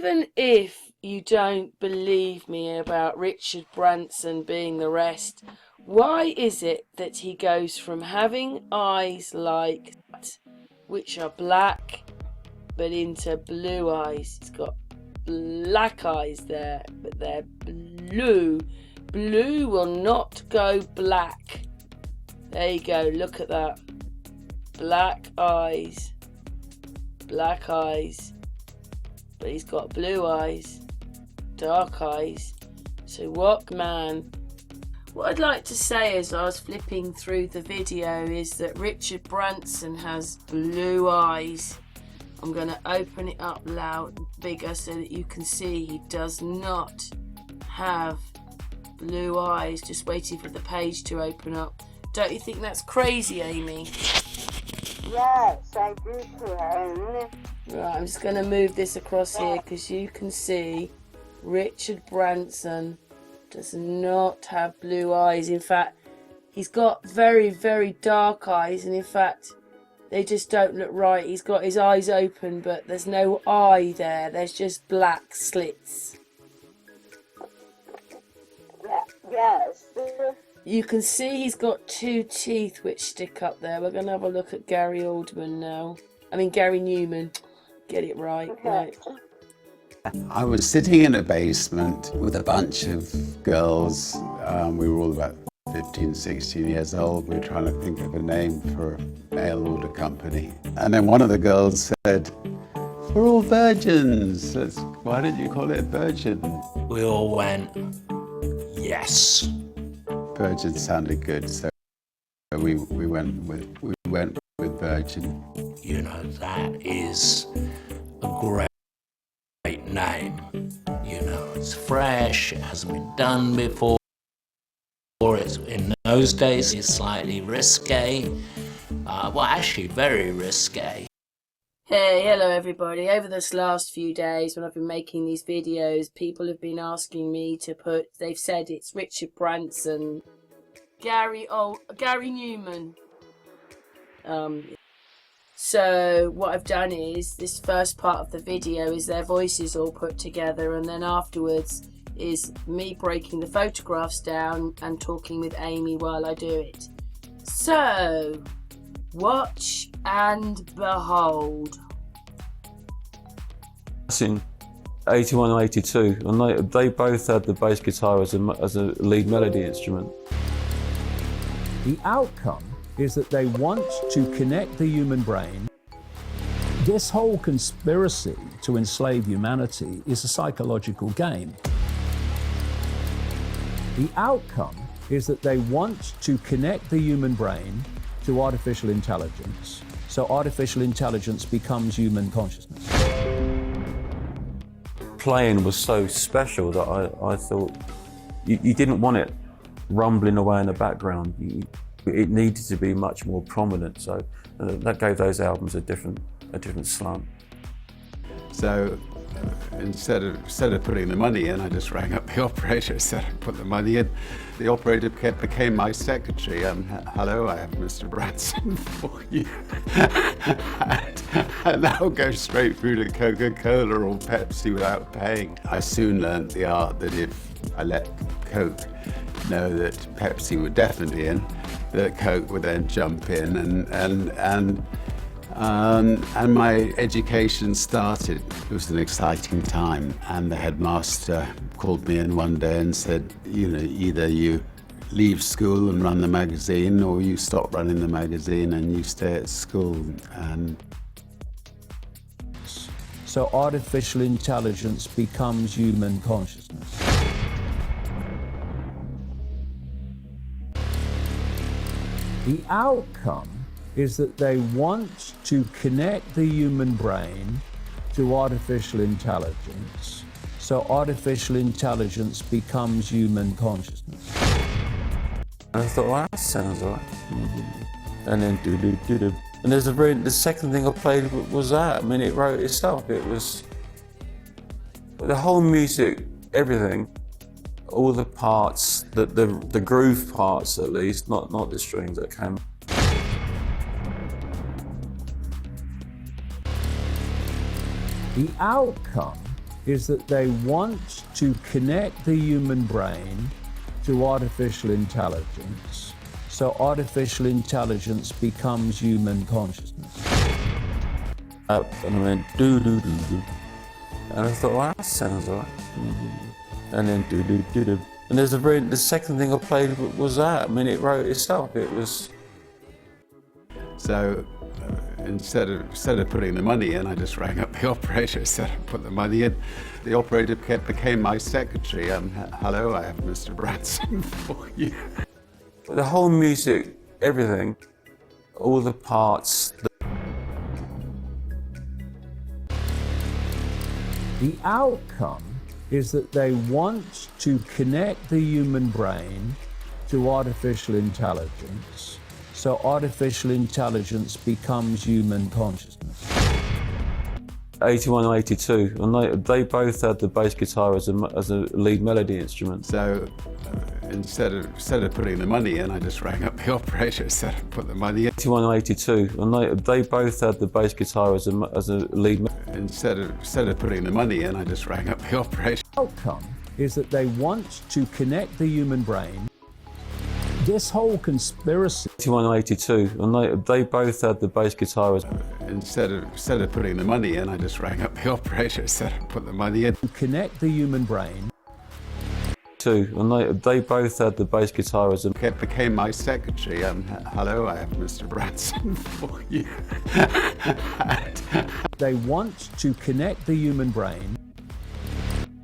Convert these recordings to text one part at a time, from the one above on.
Even if you don't believe me about Richard Branson being the rest, why is it that he goes from having eyes like that, which are black, but into blue eyes? He's got black eyes there, but they're blue. Blue will not go black. There you go, look at that. Black eyes. Black eyes. But he's got blue eyes. Dark eyes. So what man? What I'd like to say as I was flipping through the video is that Richard Branson has blue eyes. I'm going to open it up loud, bigger, so that you can see he does not have blue eyes. Just waiting for the page to open up. Don't you think that's crazy, Amy? Yes, I do too. Right, I'm just going to move this across here because you can see Richard Branson does not have blue eyes. In fact, he's got very, very dark eyes, and in fact, they just don't look right. He's got his eyes open, but there's no eye there. There's just black slits. Yes. You can see he's got 2 teeth which stick up there. We're going to have a look at Gary Oldman now. I mean, Gary Numan. Get it right. Okay. Right. I was sitting in a basement with a bunch of girls. We were all about 15, 16 years old. We were trying to think of a name for a mail order company. And then one of the girls said, "We're all virgins. Why did you call it virgin?" We all went, yes. Virgin sounded good, so we went with virgin. You know, that is a great name. You know, it's fresh, it hasn't been done before. It's, in those days, it's slightly risque. Well, actually, very risque. Hey, hello everybody. Over this last few days when I've been making these videos, people have been asking me to put, they've said it's Richard Branson, Gary Numan. So what I've done is, this first part of the video is their voices all put together, and then afterwards is me breaking the photographs down and talking with Amy while I do it. So, watch and behold. In 81 and 82, and they both had the bass guitar as a lead melody instrument. The outcome is that they want to connect the human brain. This whole conspiracy to enslave humanity is a psychological game. The outcome is that they want to connect the human brain to artificial intelligence, so artificial intelligence becomes human consciousness. Playing was so special that I thought you didn't want it rumbling away in the background. It needed to be much more prominent, so that gave those albums a different slant. So instead of putting the money in, I just rang up the operator, said I'd put the money in. The operator became my secretary. Hello, I have Mr. Branson for you. and that'll go straight through to Coca-Cola or Pepsi without paying. I soon learned the art that if I let Coke know that Pepsi were definitely in, that Coke would then jump in, and my education started. It was an exciting time, and the headmaster called me in one day and said, you know, either you leave school and run the magazine, or you stop running the magazine and you stay at school. And so artificial intelligence becomes human consciousness. The outcome is that they want to connect the human brain to artificial intelligence, so artificial intelligence becomes human consciousness. And I thought, well, that sounds all right. And then do-do-do-do. And the second thing I played was that. I mean, it wrote itself. It was the whole music, everything, all the parts, the groove parts at least, not the strings that came. The outcome is that they want to connect the human brain to artificial intelligence, so artificial intelligence becomes human consciousness. Up and I went do do do do, and I thought, well, that sounds alright. And then do do do do, and the second thing I played was that. I mean, it wrote itself. It was. So instead of putting the money in, I just rang up the operator, said I'd put the money in. The operator became my secretary. Hello, I have Mr. Branson for you. The whole music, everything, all the parts. The outcome is that they want to connect the human brain to artificial intelligence, so artificial intelligence becomes human consciousness. 81 and 82, and they both had the bass guitar as a lead melody instrument. So instead of putting the money in, I just rang up the operator, said I'd put the money in. 81 and 82, and they both had the bass guitar as a lead. Instead of putting the money in, I just rang up the operator. Outcome is that they want to connect the human brain. This whole conspiracy. 81 and 82, and they both had the bass guitar as. Instead of putting the money in, I just rang up the operator, said I'd put the money in. To connect the human brain. Too, and they both had the bass guitar as became my secretary. Hello, I have Mr. Branson for you. They want to connect the human brain.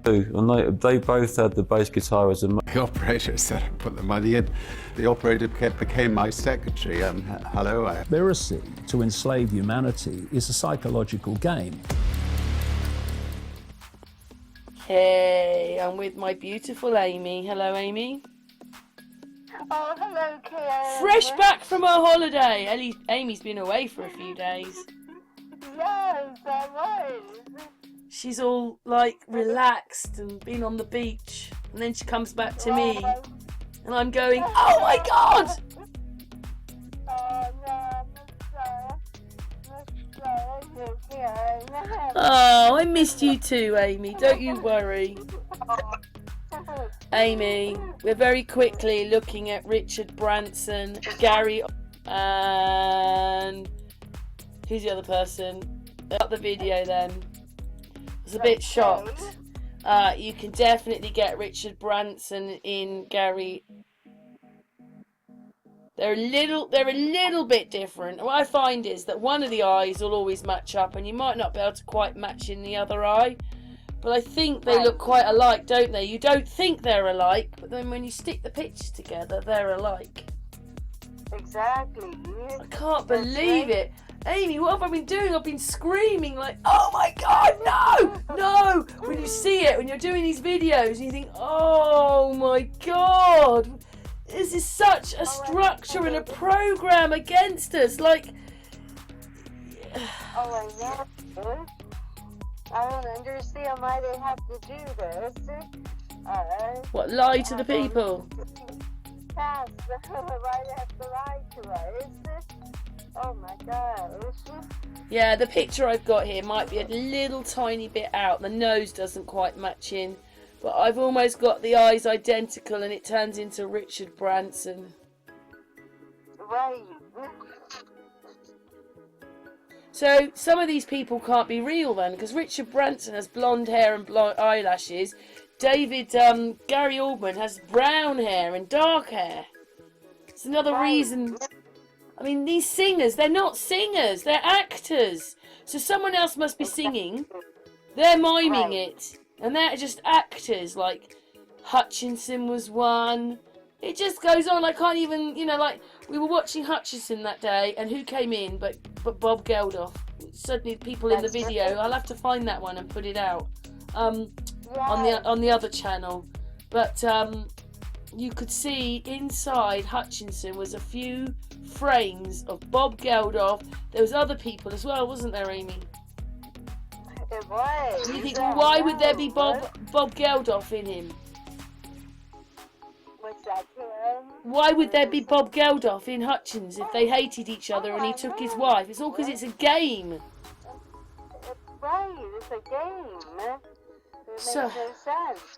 And they both had the bass guitar as The operator said I'd put the money in. The operator became my secretary. Hello, I have. Conspiracy to enslave humanity is a psychological game. Hey, I'm with my beautiful Amy. Hello, Amy. Oh, hello, Karen. Fresh back from our holiday. Amy's been away for a few days. Yes, I was. She's all like relaxed and been on the beach, and then she comes back to me, and I'm going, oh my God! Oh, no, Oh, I missed you too, Amy. Don't you worry. Amy, we're very quickly looking at Richard Branson, Gary, and who's the other person? Got the video then. I was a bit shocked. You can definitely get Richard Branson in Gary. They're a little bit different. What I find is that one of the eyes will always match up, and you might not be able to quite match in the other eye. But I think they look quite alike, don't they? You don't think they're alike, but then when you stick the pictures together, they're alike. Exactly. I can't believe it. Amy, what have I been doing? I've been screaming like, oh my God, no, no. When you see it, when you're doing these videos, and you think, oh my God, this is such a structure and a program against us. Like, oh, I know. I don't understand why they have to do this. what, lie to the people? Yes, why they have to lie to us. Oh my gosh. Yeah, the picture I've got here might be a little tiny bit out. The nose doesn't quite match in. But I've almost got the eyes identical, and it turns into Richard Branson. Right. So some of these people can't be real then, because Richard Branson has blonde hair and blonde eyelashes. Gary Oldman has brown hair and dark hair. It's another reason. I mean, these singers, they're not singers, they're actors. So someone else must be singing. They're miming it. And they're just actors, like Hutchinson was one. It just goes on. I can't even, like we were watching Hutchinson that day, and who came in but Bob Geldof. Suddenly people in the video, I'll have to find that one and put it out on the other channel. But you could see inside Hutchinson was a few frames of Bob Geldof. There was other people as well, wasn't there, Amy? It was. And you think, well, why would there be Bob Geldof in him? What's that, Karen? Why would there be Bob Geldof in Hutchins if they hated each other and he took his wife? It's all because it's a game. It's right, it's a game. So- makes no sense.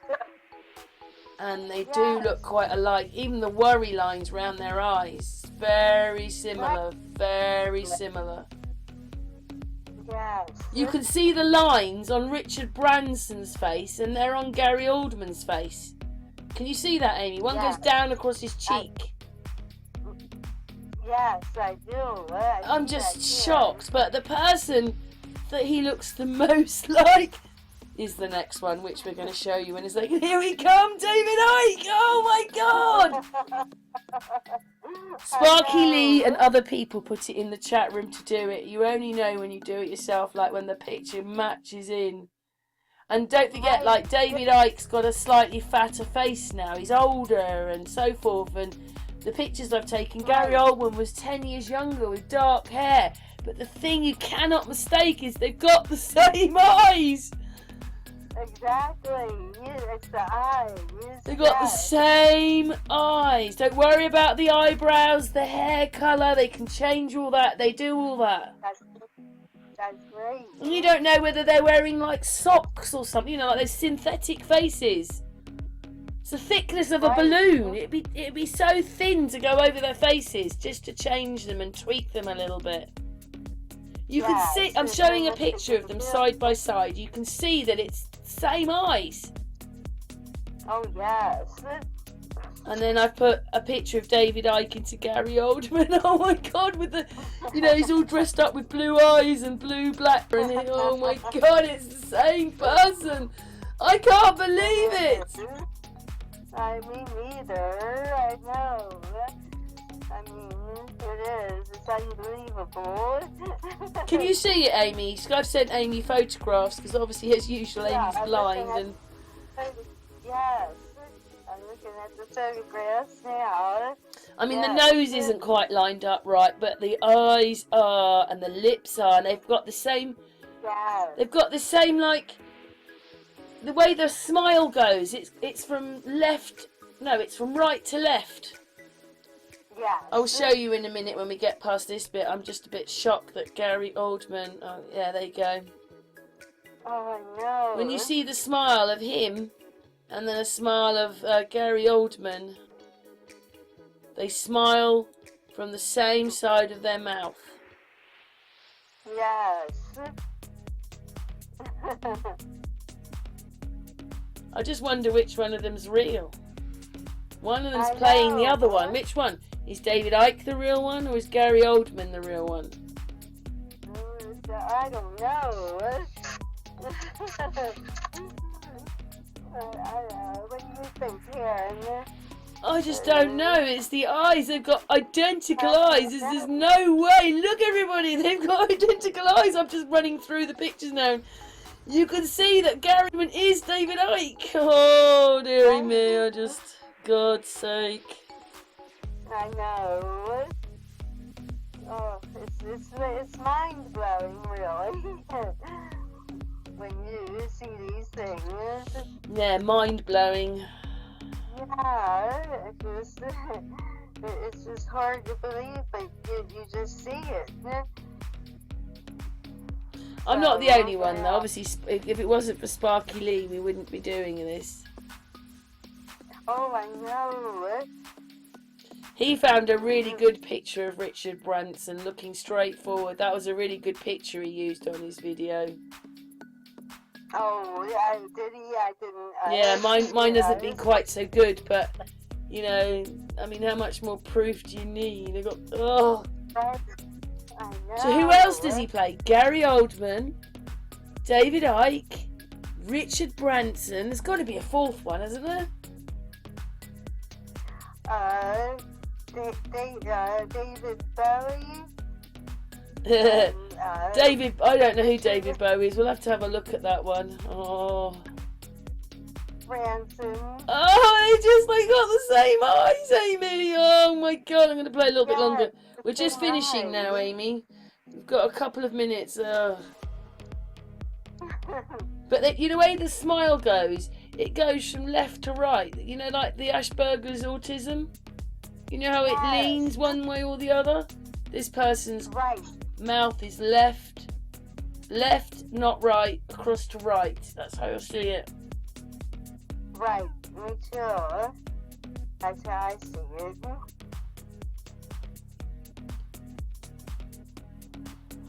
And they do look quite alike. Even the worry lines round their eyes, very similar, very similar. Yes. You can see the lines on Richard Branson's face, and they're on Gary Oldman's face. Can you see that, Amy? One goes down across his cheek. Yes, I do. I'm just shocked, but the person that he looks the most like is the next one, which we're going to show you in a second. Here we come, David Icke! Oh my God! Sparky Lee and other people put it in the chat room to do it. You only know when you do it yourself, like when the picture matches in. And don't forget, like, David Icke's got a slightly fatter face now. He's older and so forth. And the pictures I've taken, Gary Oldman was 10 years younger with dark hair. But the thing you cannot mistake is they've got the same eyes. Exactly. It's the eyes. They've got the same eyes. Don't worry about the eyebrows, the hair colour. They can change all that. They do all that. That's great. And you don't know whether they're wearing like socks or something, you know, like those synthetic faces. It's the thickness of a balloon. It'd be so thin to go over their faces just to change them and tweak them a little bit. You can see, I'm showing a picture of them side by side. You can see that it's the same eyes. Oh, yes. And then I put a picture of David Icke into Gary Oldman. Oh my God, with the, you know, he's all dressed up with blue eyes and blue black. And oh my God, it's the same person. I can't believe it. I mean, neither. I know. I mean, it is. It's unbelievable. Can you see it, Amy? I've sent Amy photographs because obviously, as usual, Amy's blind. And yes. I'm looking at the photographs now. I mean, the nose isn't quite lined up right, but the eyes are, and the lips are, and they've got the same. Yes. They've got the same, like, the way the smile goes. It's from left. No, it's from right to left. Yes. I'll show you in a minute when we get past this bit. I'm just a bit shocked that Gary Oldman. Oh, yeah, there you go. Oh, I know. When you see the smile of him. And then a smile of Gary Oldman. They smile from the same side of their mouth. Yes. I just wonder which one of them's real. One of them's playing the other one. Which one? Is David Icke the real one, or is Gary Oldman the real one? I don't know. What do you think, Karen? I just don't know. It's the eyes. They've got identical eyes. There's no way. Look, everybody. They've got identical eyes. I'm just running through the pictures now. You can see that Gary Oldman is David Icke. Oh, dearie me. God's sake. I know. Oh, it's mind-blowing, really. When you see these things. Yeah, mind-blowing. Yeah, it's just hard to believe, but you just see it. I'm not the only one, though. Obviously, if it wasn't for Sparky Lee, we wouldn't be doing this. Oh, I know. He found a really good picture of Richard Branson looking straight forward. That was a really good picture he used on his video. Oh, yeah, did he? I didn't. Yeah, mine hasn't been quite so good, but, you know, I mean, how much more proof do you need? They've got, oh. I know. So who else does he play? Gary Oldman, David Icke, Richard Branson. There's got to be a fourth one, hasn't there? David Bowie. David, I don't know who David Bowie is. We'll have to have a look at that one. Oh. Branson. Oh, they just got the same eyes, Amy. Oh my God, I'm going to play a little bit longer. We're just finishing now, Amy. We've got a couple of minutes. But you know the way the smile goes? It goes from left to right. You know, like the Asperger's autism? You know how it leans one way or the other? This person's mouth is left, not right, across to right. That's how you'll see it. Right, me too. That's how I see it.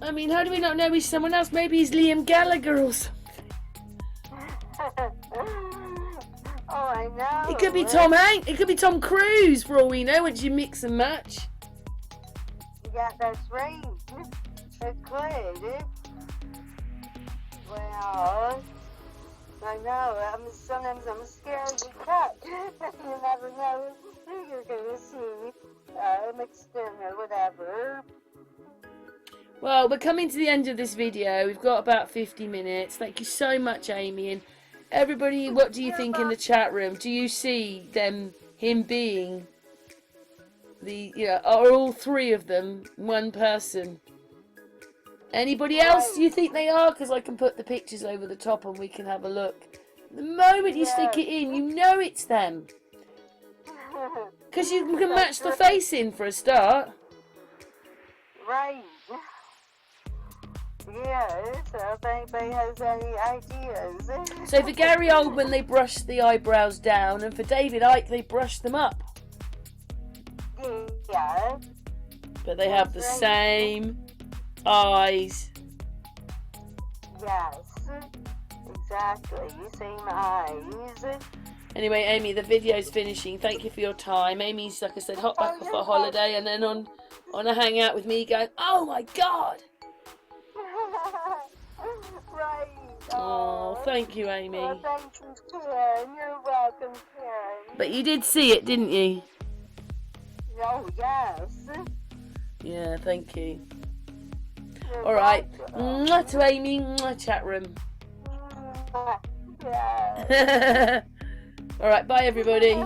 I mean, how do we not know he's someone else? Maybe he's Liam Gallagher or something. Oh, I know. It could be Tom Hanks. It could be Tom Cruise, for all we know, once you mix and match. Yeah, that's right. It could. Well, I know. Sometimes I'm scared to cut. You never know who you're going to see mixed in or whatever. Well, we're coming to the end of this video. We've got about 50 minutes. Thank you so much, Amy. And everybody, what do you think in the chat room? Do you see him being are all three of them one person? Anybody else you think they are? Because I can put the pictures over the top and we can have a look. The moment you stick it in, you know it's them. Because you can match the face in for a start. Right. Yeah, so if anybody has any ideas. So for Gary Oldman, they brushed the eyebrows down, and for David Icke, they brushed them up. Yeah. But they have the same eyes. Yes, exactly. Same eyes. Anyway, Amy, the video's finishing. Thank you for your time. Amy's, like I said, hot back off a holiday, and then on a hangout with me going, oh my God. Right. Oh, thank you, Amy. Oh, thank you, Karen. You're welcome, Karen. But you did see it, didn't you? Oh, yes. Yeah, thank you. You're All right. welcome. Mwah to Amy. Mwah, chat room. Yeah. All right. Bye, everybody.